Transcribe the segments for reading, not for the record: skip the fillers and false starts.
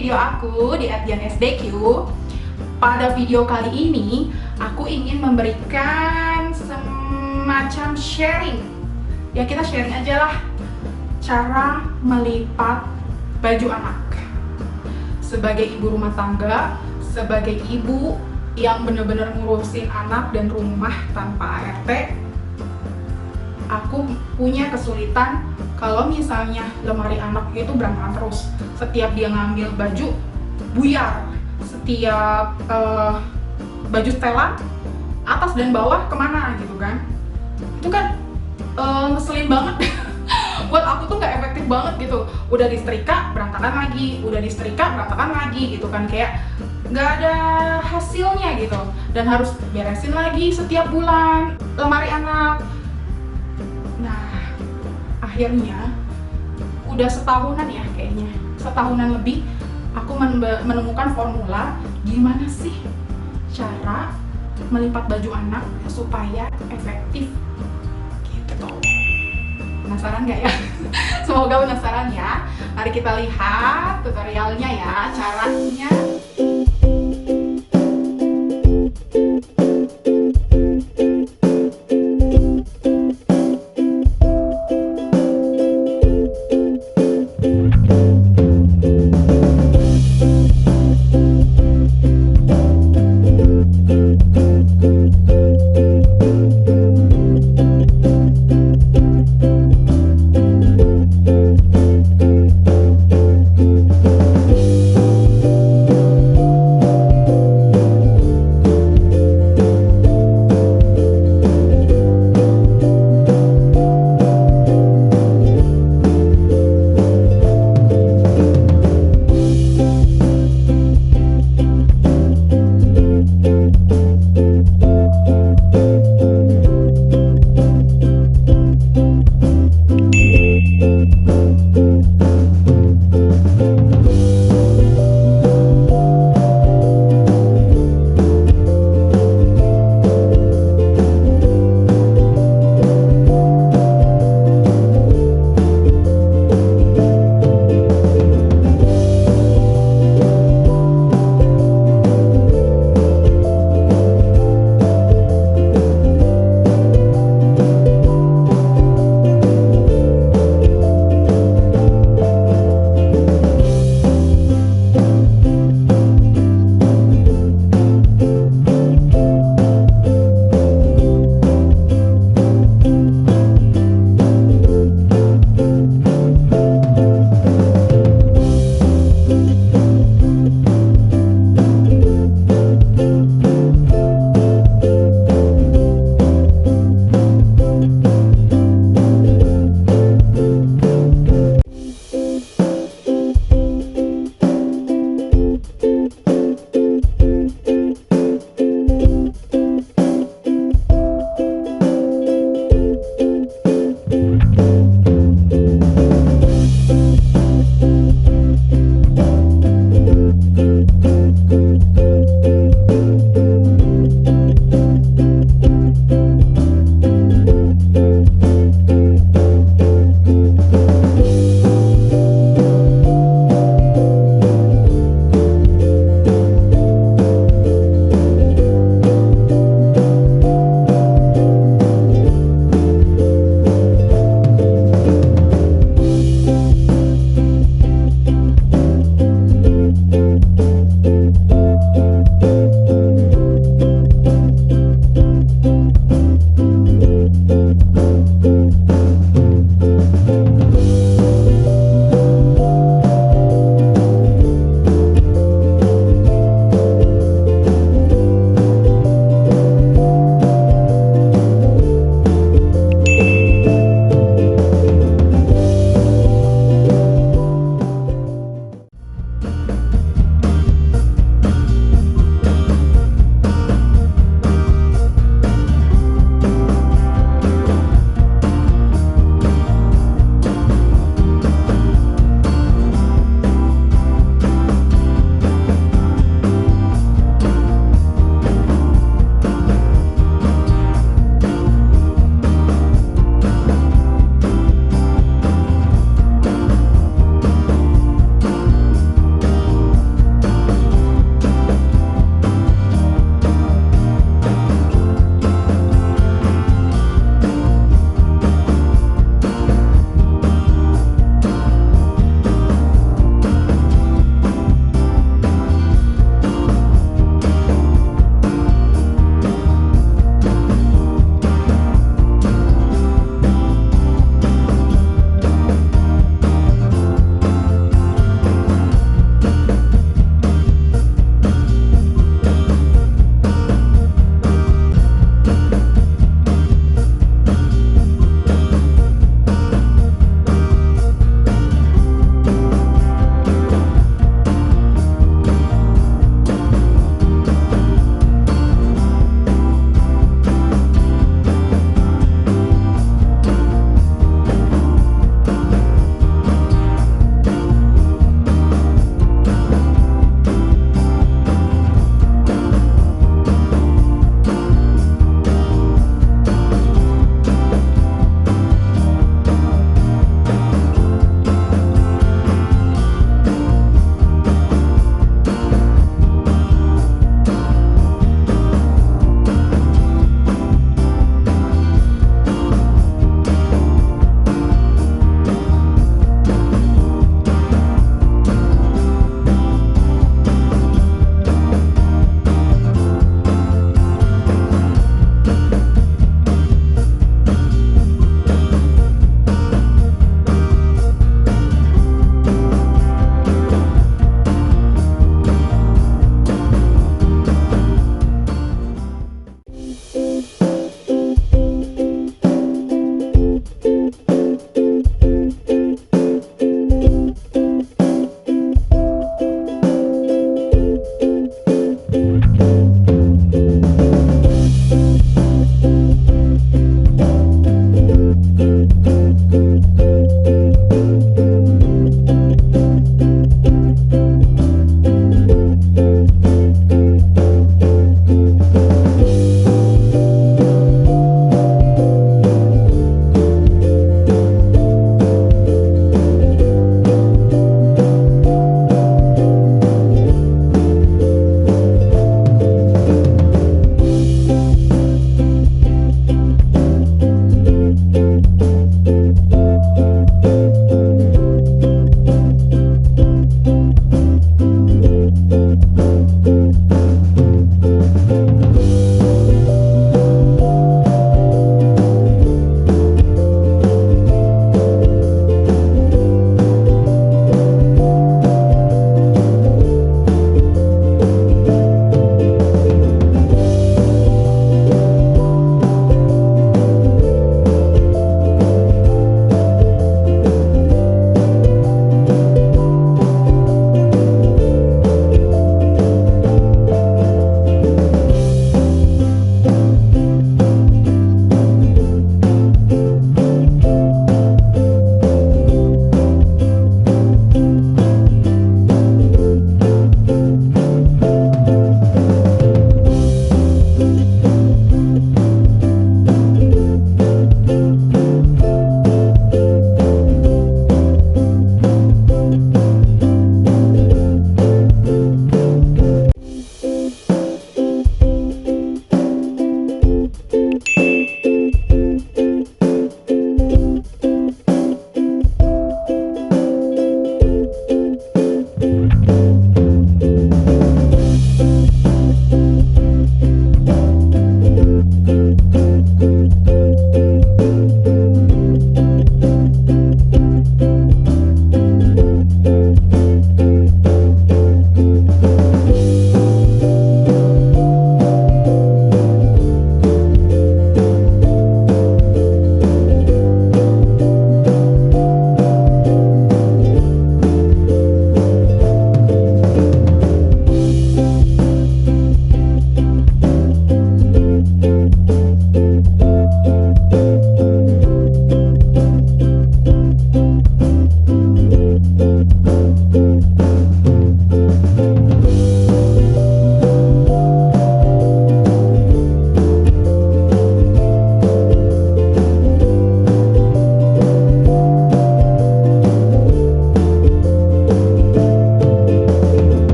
video aku di @diansdq. Pada video kali ini, aku ingin memberikan semacam sharing. Ya kita sharing aja lah. Cara melipat baju anak. Sebagai ibu rumah tangga, sebagai ibu yang benar-benar ngurusin anak dan rumah tanpa ART, aku punya kesulitan kalau misalnya lemari anak itu berantakan terus. Setiap dia ngambil baju, buyar. Setiap baju setelan, atas dan bawah kemana gitu kan. Itu kan ngeselin banget. Buat aku tuh nggak efektif banget gitu. Udah disetrika, berantakan lagi. Udah disetrika, berantakan lagi gitu kan. Kayak nggak ada hasilnya gitu. Dan harus beresin lagi setiap bulan lemari anak. Nah, akhirnya udah setahunan ya kayaknya, setahunan lebih aku menemukan formula gimana sih cara melipat baju anak supaya efektif gitu. Penasaran nggak ya? Semoga penasaran ya. Mari kita lihat tutorialnya ya, caranya.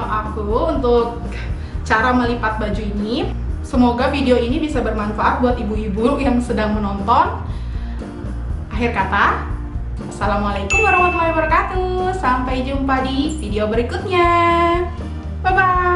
channel aku untuk cara melipat baju ini. Semoga video ini bisa bermanfaat buat ibu-ibu yang sedang menonton. Akhir kata, assalamualaikum warahmatullahi wabarakatuh. Sampai jumpa di video berikutnya. Bye-bye.